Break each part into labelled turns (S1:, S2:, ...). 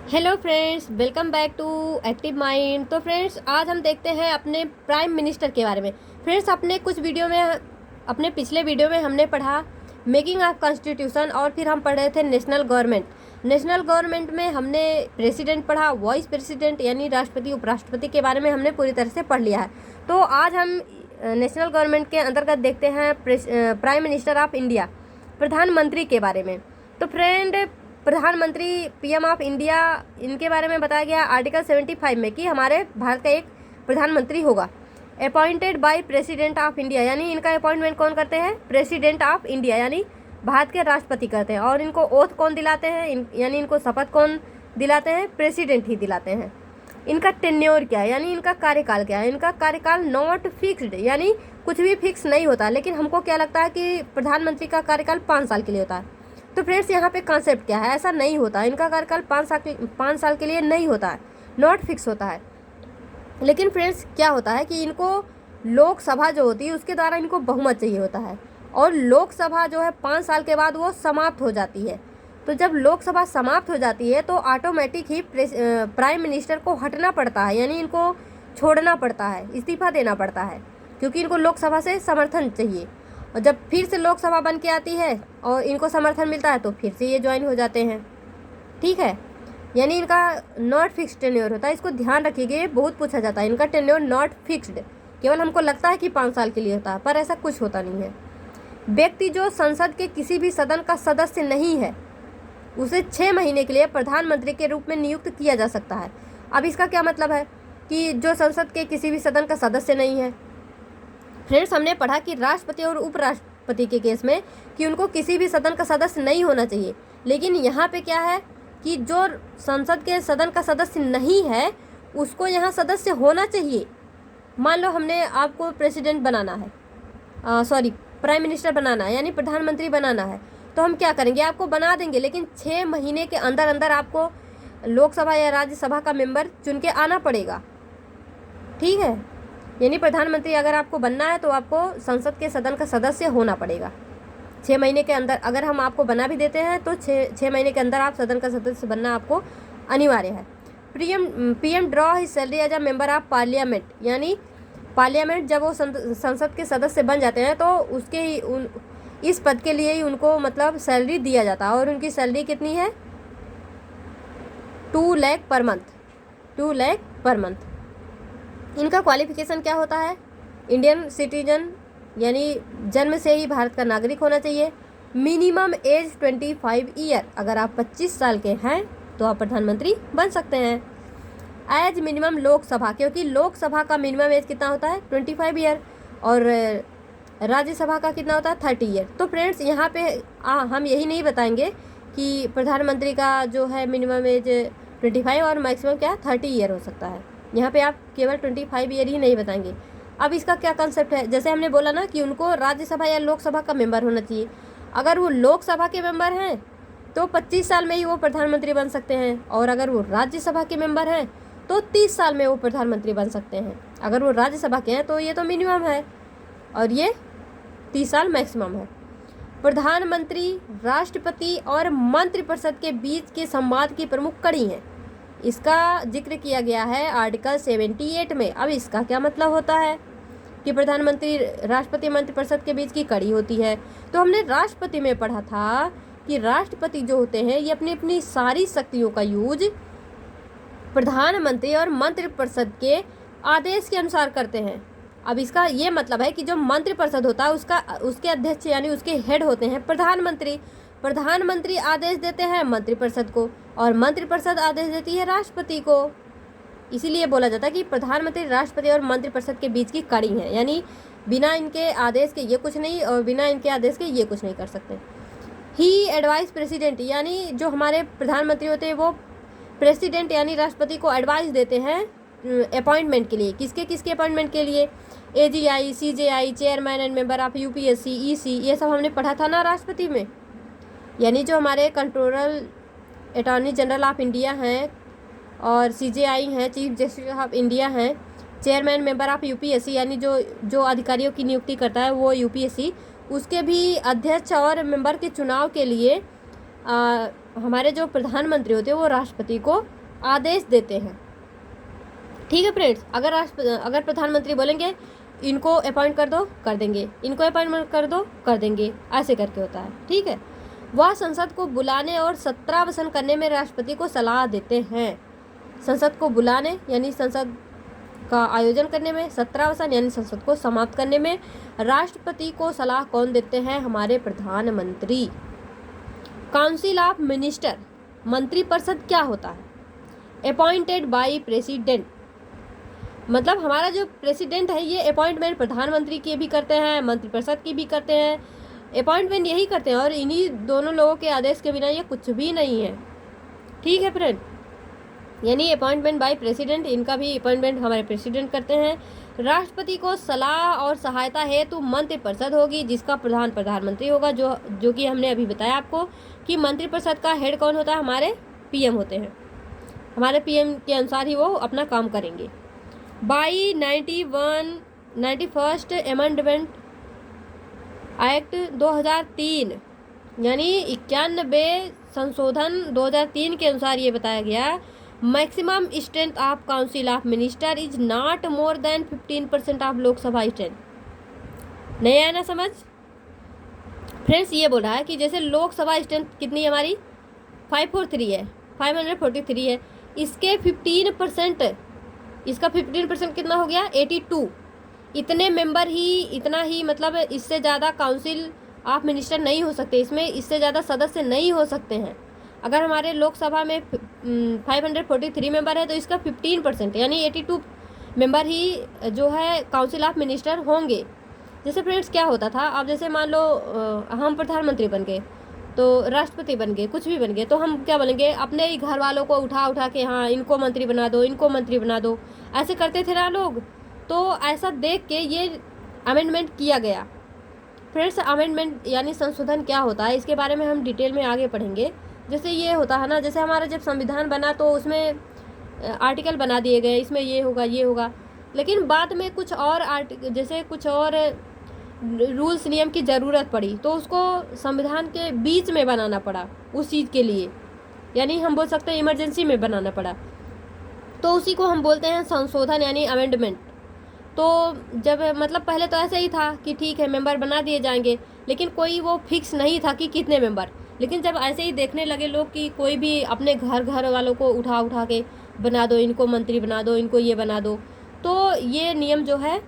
S1: Hello friends, welcome back to active mind. तो friends, आज हम देखते हैं अपने प्राइम मिनिस्टर के बारे में। फ्रेंड्स, अपने पिछले वीडियो में हमने पढ़ा मेकिंग ऑफ कॉन्स्टिट्यूशन और फिर हम पढ़ रहे थे नेशनल गवर्नमेंट। नेशनल गवर्नमेंट में हमने प्रेसिडेंट पढ़ा, वाइस प्रेसिडेंट यानी राष्ट्रपति उपराष्ट्रपति के बारे में हमने पूरी तरह से पढ़ लिया है। तो आज हम नेशनल गवर्नमेंट के अंतर्गत देखते हैं प्राइम मिनिस्टर ऑफ इंडिया, प्रधानमंत्री के बारे में। तो फ्रेंड, प्रधानमंत्री पीएम ऑफ इंडिया, इनके बारे में बताया गया आर्टिकल 75 में कि हमारे भारत का एक प्रधानमंत्री होगा appointed by president of India, यानी इनका अपॉइंटमेंट कौन करते हैं? प्रेसिडेंट ऑफ इंडिया यानी भारत के राष्ट्रपति करते हैं। और इनको ओथ कौन दिलाते हैं? यानी इनको शपथ कौन दिलाते हैं? प्रेसिडेंट ही दिलाते हैं। इनका टेन्योर क्या है, यानी इनका कार्यकाल क्या है? इनका कार्यकाल नॉट फिक्स्ड, यानी कुछ भी फिक्स नहीं होता। लेकिन हमको क्या लगता है कि प्रधानमंत्री का कार्यकाल 5 साल के लिए होता है। तो फ्रेंड्स, यहाँ पे कॉन्सेप्ट क्या है? ऐसा नहीं होता, इनका कार्यकाल 5 साल के लिए नहीं होता है, नॉट फिक्स होता है। लेकिन फ्रेंड्स, क्या होता है कि इनको लोकसभा जो होती है उसके द्वारा इनको बहुमत चाहिए होता है, और लोकसभा जो है 5 साल के बाद वो समाप्त हो जाती है। तो जब लोकसभा समाप्त हो जाती है तो ऑटोमेटिक ही प्राइम मिनिस्टर को हटना पड़ता है, यानी इनको छोड़ना पड़ता है, इस्तीफा देना पड़ता है, क्योंकि इनको लोकसभा से समर्थन चाहिए। और जब फिर से लोकसभा बन के आती है और इनको समर्थन मिलता है तो फिर से ये ज्वाइन हो जाते हैं। ठीक है, यानी इनका नॉट फिक्स्ड टेन्योर होता है। इसको ध्यान रखिएगा, ये बहुत पूछा जाता है। इनका टेन्योर नॉट फिक्स्ड, केवल हमको लगता है कि 5 साल के लिए होता है, पर ऐसा कुछ होता नहीं है। व्यक्ति जो संसद के किसी भी सदन का सदस्य नहीं है उसे 6 महीने के लिए प्रधानमंत्री के रूप में नियुक्त किया जा सकता है। अब इसका क्या मतलब है कि जो संसद के किसी भी सदन का सदस्य नहीं है। फ्रेंड्स, हमने पढ़ा कि राष्ट्रपति और उपराष्ट्रपति के केस में कि उनको किसी भी सदन का सदस्य नहीं होना चाहिए। लेकिन यहाँ पे क्या है कि जो संसद के सदन का सदस्य नहीं है उसको यहाँ सदस्य होना चाहिए। मान लो हमने आपको प्रेसिडेंट बनाना है, प्राइम मिनिस्टर बनाना है, यानी प्रधानमंत्री बनाना है, तो हम क्या करेंगे? आपको बना देंगे, लेकिन 6 महीने के अंदर अंदर आपको लोकसभा या राज्यसभा का मेंबर चुन के आना पड़ेगा। ठीक है, यानी प्रधानमंत्री अगर आपको बनना है तो आपको संसद के सदन का सदस्य होना पड़ेगा 6 महीने के अंदर। अगर हम आपको बना भी देते हैं तो 6 महीने के अंदर आप सदन का सदस्य बनना आपको अनिवार्य है। PM draw his salary as a member of parliament, यानी पार्लियामेंट जब वो संसद के सदस्य बन जाते हैं तो इस पद के लिए ही उनको मतलब सैलरी दिया जाता है। और उनकी सैलरी कितनी है? 2 lakh per month, 2 lakh per month. इनका क्वालिफिकेशन क्या होता है? इंडियन सिटीजन, यानी जन्म से ही भारत का नागरिक होना चाहिए। मिनिमम एज 25 ईयर, अगर आप 25 साल के हैं तो आप प्रधानमंत्री बन सकते हैं। एज मिनिमम लोकसभा, क्योंकि लोकसभा का मिनिमम एज कितना होता है? 25 ईयर, और राज्यसभा का कितना होता है? 30 ईयर। तो फ्रेंड्स, यहाँ पे हम यही नहीं बताएंगे कि प्रधानमंत्री का जो है मिनिमम एज 25 और मैक्सिमम क्या 30 ईयर हो सकता है। यहाँ पे आप केवल 25 ईयर ही नहीं बताएंगे। अब इसका क्या कंसेप्ट है? जैसे हमने बोला ना कि उनको राज्यसभा या लोकसभा का मेंबर होना चाहिए। अगर वो लोकसभा के मेंबर हैं तो 25 साल में ही वो प्रधानमंत्री बन सकते हैं, और अगर वो राज्यसभा के मेंबर हैं तो 30 साल में वो प्रधानमंत्री बन सकते हैं। अगर वो राज्यसभा के हैं तो ये तो मिनिमम है और ये 30 साल मैक्सिमम है। प्रधानमंत्री राष्ट्रपति और मंत्रिपरिषद के बीच के संवाद की प्रमुख कड़ी है। इसका जिक्र किया गया है आर्टिकल 78 में। अब इसका क्या मतलब होता है कि प्रधानमंत्री राष्ट्रपति मंत्रिपरिषद के बीच की कड़ी होती है? तो हमने राष्ट्रपति में पढ़ा था कि राष्ट्रपति जो होते हैं ये अपनी अपनी सारी शक्तियों का यूज प्रधानमंत्री और मंत्रिपरिषद के आदेश के अनुसार करते हैं। अब इसका ये मतलब है कि जो मंत्रिपरिषद होता है उसके अध्यक्ष यानी उसके हेड होते हैं प्रधानमंत्री। प्रधानमंत्री आदेश देते हैं मंत्रिपरिषद को और मंत्रिपरिषद आदेश देती है राष्ट्रपति को। इसीलिए बोला जाता है कि प्रधानमंत्री राष्ट्रपति और मंत्रिपरिषद के बीच की कड़ी है, यानी बिना इनके आदेश के ये कुछ नहीं और बिना इनके आदेश के ये कुछ नहीं कर सकते। ही एडवाइस प्रेसिडेंट, यानी जो हमारे प्रधानमंत्री होते हैं वो प्रेसिडेंट यानी राष्ट्रपति को एडवाइस देते हैं अपॉइंटमेंट के लिए। किसके किसके अपॉइंटमेंट के लिए? AGI, CJI, chairman and member of UPSC, EC, ये सब हमने पढ़ा था ना राष्ट्रपति में। यानी जो हमारे controller attorney general of India हैं, और CJI हैं, चीफ जस्टिस ऑफ इंडिया हैं, चेयरमैन मेंबर ऑफ UPSC यानी जो अधिकारियों की नियुक्ति करता है वो UPSC, उसके भी अध्यक्ष और मेंबर के चुनाव के लिए हमारे जो प्रधानमंत्री होते हैं वो राष्ट्रपति को आदेश देते हैं। ठीक है फ्रेंड्स, अगर प्रधानमंत्री बोलेंगे इनको अपॉइंट कर दो, कर देंगे, इनको अपॉइंटमेंट कर दो, कर देंगे, ऐसे करके होता है। ठीक है, वह संसद को बुलाने और सत्रावसान करने में राष्ट्रपति को सलाह देते हैं। संसद को बुलाने यानी संसद का आयोजन करने में, सत्रावसान यानी संसद को समाप्त करने में राष्ट्रपति को सलाह कौन देते हैं? हमारे प्रधानमंत्री। काउंसिल ऑफ मिनिस्टर, मंत्रिपरिषद क्या होता है? अपॉइंटेड बाय प्रेसिडेंट, मतलब हमारा जो प्रेसिडेंट है ये अपॉइंटमेंट प्रधानमंत्री की भी करते हैं, मंत्रिपरिषद की भी करते हैं, अपॉइंटमेंट यही करते हैं, और इन्हीं दोनों लोगों के आदेश के बिना ये कुछ भी नहीं है। ठीक है फ्रेंड, यानी अपॉइंटमेंट बाय प्रेसिडेंट, इनका भी अपॉइंटमेंट हमारे प्रेसिडेंट करते हैं। राष्ट्रपति को सलाह और सहायता हेतु मंत्रिपरिषद होगी जिसका प्रधान प्रधानमंत्री होगा, जो कि हमने अभी बताया आपको कि मंत्रिपरिषद का हेड कौन होता है? हमारे पीएम होते हैं। हमारे पीएम के अनुसार ही वो अपना काम करेंगे। बाई 91 अमेंडमेंट एक्ट 2003 यानी 91 संशोधन 2003 के अनुसार ये बताया गया, maximum strength of council of minister is not more than 15% of Lok Sabha strength. नहीं आया ना समझ फ्रेंड्स? ये बोल रहा है कि जैसे लोकसभा स्ट्रेंथ कितनी हमारी 543 है, 543 है, इसके 15%, इसका 15% कितना हो गया? 82। इतने मेंबर ही, इतना ही, मतलब इससे ज़्यादा काउंसिल ऑफ मिनिस्टर नहीं हो सकते, इसमें इससे ज़्यादा सदस्य नहीं हो सकते हैं। अगर हमारे लोकसभा में 543 मेंबर है तो इसका 15% यानी 82 मेंबर ही जो है काउंसिल ऑफ मिनिस्टर होंगे। जैसे फ्रेंड्स क्या होता था, अब जैसे मान लो हम प्रधानमंत्री बन गए, तो राष्ट्रपति बन गए, कुछ भी बन गए, तो हम क्या बोलेंगे? अपने ही घर वालों को उठा के हाँ इनको मंत्री बना दो, इनको मंत्री बना दो, ऐसे करते थे ना लोग। तो ऐसा देख के ये अमेंडमेंट किया गया। फ्रेंड्स, अमेंडमेंट यानी संशोधन क्या होता है इसके बारे में हम डिटेल में आगे पढ़ेंगे। जैसे ये होता है ना, जैसे हमारा जब संविधान बना तो उसमें आर्टिकल बना दिए गए, इसमें ये होगा ये होगा, लेकिन बाद में कुछ और जैसे कुछ और रूल्स नियम की ज़रूरत पड़ी तो उसको संविधान के बीच में बनाना पड़ा उस चीज़ के लिए, यानी हम बोल सकते हैं इमरजेंसी में बनाना पड़ा, तो उसी को हम बोलते हैं संशोधन यानी अमेंडमेंट। तो जब मतलब पहले तो ऐसे ही था कि ठीक है मेंबर बना दिए जाएंगे, लेकिन कोई वो फिक्स नहीं था कि कितने मेंबर। लेकिन जब ऐसे ही देखने लगे लोग कि कोई भी अपने घर वालों को उठा के बना दो, इनको मंत्री बना दो, इनको ये बना दो, तो ये नियम जो है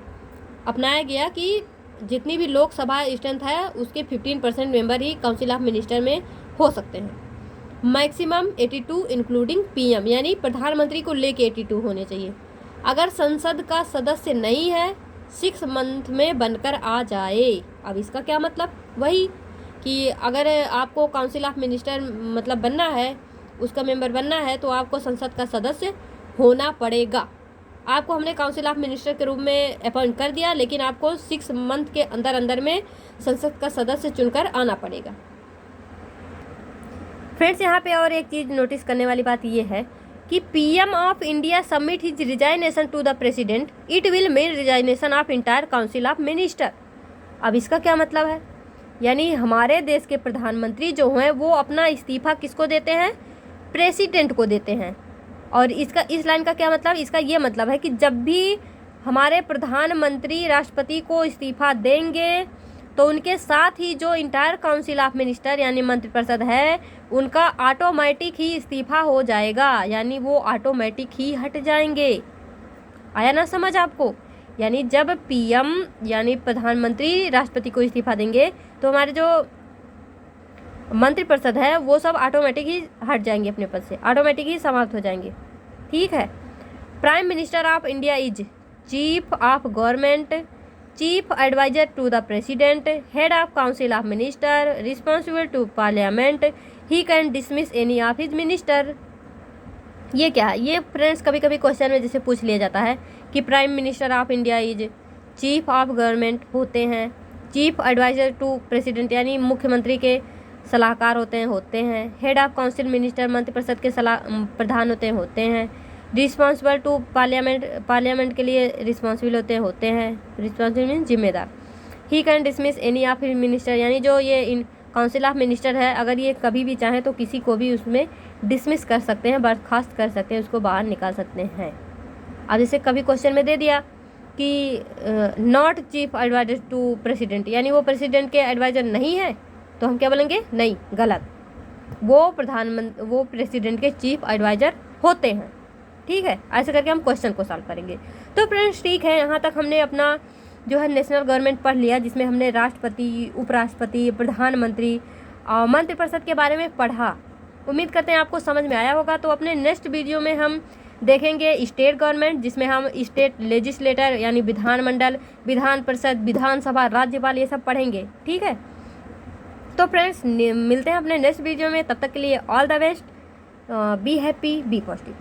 S1: अपनाया गया कि जितनी भी लोकसभा स्ट्रेंथ है उसके 15% member he council of minister में हो सकते हैं। मैक्सिमम 82 इंक्लूडिंग पीएम, यानी प्रधानमंत्री को लेके 82 होने चाहिए। अगर संसद का सदस्य नहीं है 6 मंथ में बनकर आ जाए। अब इसका क्या मतलब? वही कि अगर आपको काउंसिल ऑफ मिनिस्टर मतलब बनना है, उसका मेंबर बनना है, तो आपको संसद का सदस्य होना पड़ेगा। आपको हमने काउंसिल ऑफ मिनिस्टर के रूप में अपॉइंट कर दिया, लेकिन आपको 6 मंथ के अंदर में संसद का सदस्य चुनकर आना पड़ेगा। फ्रेंड्स, यहाँ पे और एक चीज़ नोटिस करने वाली बात ये है कि PM of India submit his resignation to the president, it will mean resignation of entire council of minister. अब इसका क्या मतलब है? यानी हमारे देश के प्रधानमंत्री जो हैं वो अपना इस्तीफा किसको देते हैं? प्रेसिडेंट को देते हैं। और इसका इस लाइन का क्या मतलब? इसका ये मतलब है कि जब भी हमारे प्रधानमंत्री राष्ट्रपति को इस्तीफा देंगे तो उनके साथ ही जो इंटायर काउंसिल ऑफ मिनिस्टर यानी मंत्रिपरिषद है उनका ऑटोमेटिक ही इस्तीफा हो जाएगा, यानी वो ऑटोमेटिक ही हट जाएंगे। आया ना समझ आपको? यानी जब पीएम यानी प्रधानमंत्री राष्ट्रपति को इस्तीफा देंगे तो हमारे जो मंत्रिपरिषद है वो सब ऑटोमेटिक ही हट जाएंगे अपने पद से, ऑटोमेटिक ही समाप्त हो जाएंगे। ठीक है। Prime minister of India is chief of government, chief adviser to the president, head of council of minister, responsible to parliament, he can dismiss any of his minister. ये क्या है? ये फ्रेंड्स कभी कभी क्वेश्चन में जैसे पूछ लिया जाता है कि prime minister of India is chief of government होते हैं, चीफ एडवाइजर टू प्रेसिडेंट यानी मुख्यमंत्री के सलाहकार होते हैं, हेड ऑफ काउंसिल मिनिस्टर मंत्रिपरिषद के प्रधान होते हैं, रिस्पॉन्सिबल टू पार्लियामेंट के लिए रिस्पॉन्सिबल होते हैं, रिस्पॉन्सिबल मीन जिम्मेदार। ही can dismiss any of his minister, यानी जो ये इन काउंसिल ऑफ मिनिस्टर है, अगर ये कभी भी चाहें तो किसी को भी उसमें डिसमिस कर सकते हैं, बर्खास्त कर सकते हैं, उसको बाहर निकाल सकते हैं। अब जैसे कभी क्वेश्चन में दे दिया कि not chief adviser to president, यानी वो प्रेसिडेंट के एडवाइज़र नहीं है, तो हम क्या बोलेंगे? नहीं, गलत, वो वो प्रेसिडेंट के चीफ एडवाइज़र होते हैं। ठीक है, ऐसे करके हम क्वेश्चन को सॉल्व करेंगे। तो फ्रेंड्स ठीक है, यहाँ तक हमने अपना जो है नेशनल गवर्नमेंट पढ़ लिया, जिसमें हमने राष्ट्रपति, उपराष्ट्रपति, प्रधानमंत्री और मंत्रिपरिषद के बारे में पढ़ा। उम्मीद करते हैं आपको समझ में आया होगा। तो अपने नेक्स्ट वीडियो में हम देखेंगे स्टेट गवर्नमेंट, जिसमें हम स्टेट लेजिस्लेटर यानी विधानमंडल, विधान परिषद, विधानसभा, राज्यपाल, ये सब पढ़ेंगे। ठीक है, तो फ्रेंड्स मिलते हैं अपने नेक्स्ट वीडियो में, तब तक के लिए all the best, be happy, be positive.